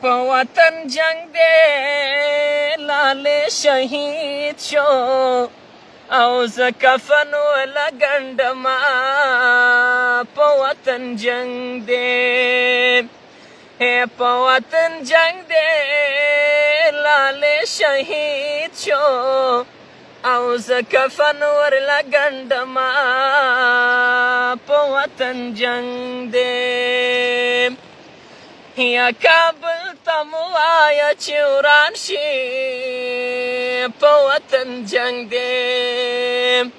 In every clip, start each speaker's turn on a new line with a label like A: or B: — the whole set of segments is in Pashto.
A: په وطن جنگ دی لاله شهید شو او زه کفن ولګنډما په وطن جنگ دی په وطن جنگ دی لاله شهید شو او زه کفن ورلګنډما په وطن جنگ دی یا کابل ته مو وایه چې وران شي په وطن جنگ دی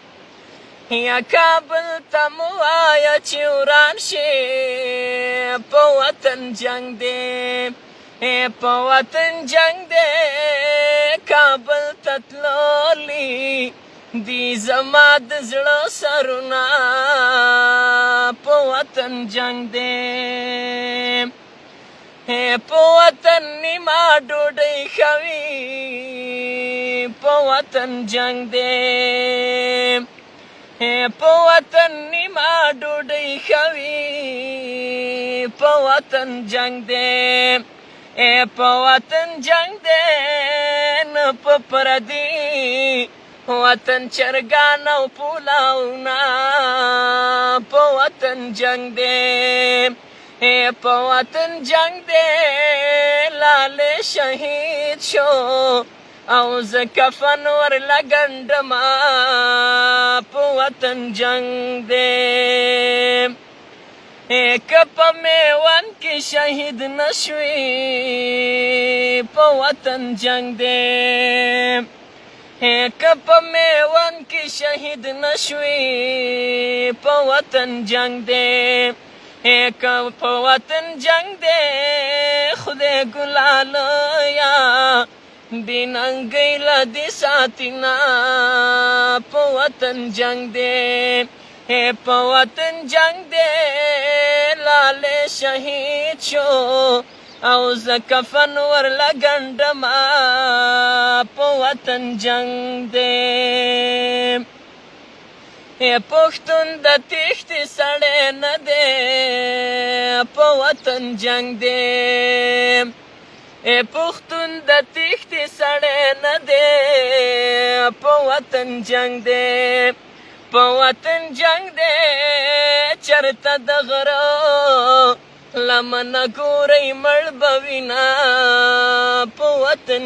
A: یا کابل ته مو وایه چې وران شي په وطن جنگ دی په وطن جنگ دی کابل ته تللي دي زما د زړه سرونه په وطن جنگ دی په وطن نیمه ډوډۍ خوي په وطن جنگ دی په وطن نیمه ډوډۍ خوي په وطن جنگ دی په وطن جنگ دی نه په پردي وطن چرګان او پولاونه په وطن جنگ دی په وطن جنگ دی لاله شهید شو او زه کفن ورلګنډما په وطن جنگ دی که په میوند کې شهید نشوي په وطن جنگ دی که په میوند کې شهید نشوي په وطن جنگ دی که په وطن جنگ دی خدای ګلالیا دې ننګۍ له دې ساتینا په وطن جنگ دی په وطن جنگ دی لاله شهید شو او زه کفن ورلګنډما په وطن جنگ دی پښتون د تېښتې سړی نه دی په وطن جنگ دی پښتون د تېښتې سړی نه دی په وطن جنگ دی په وطن جنگ دی چرته د غره لمنه ګورئ مړ به وینه په وطن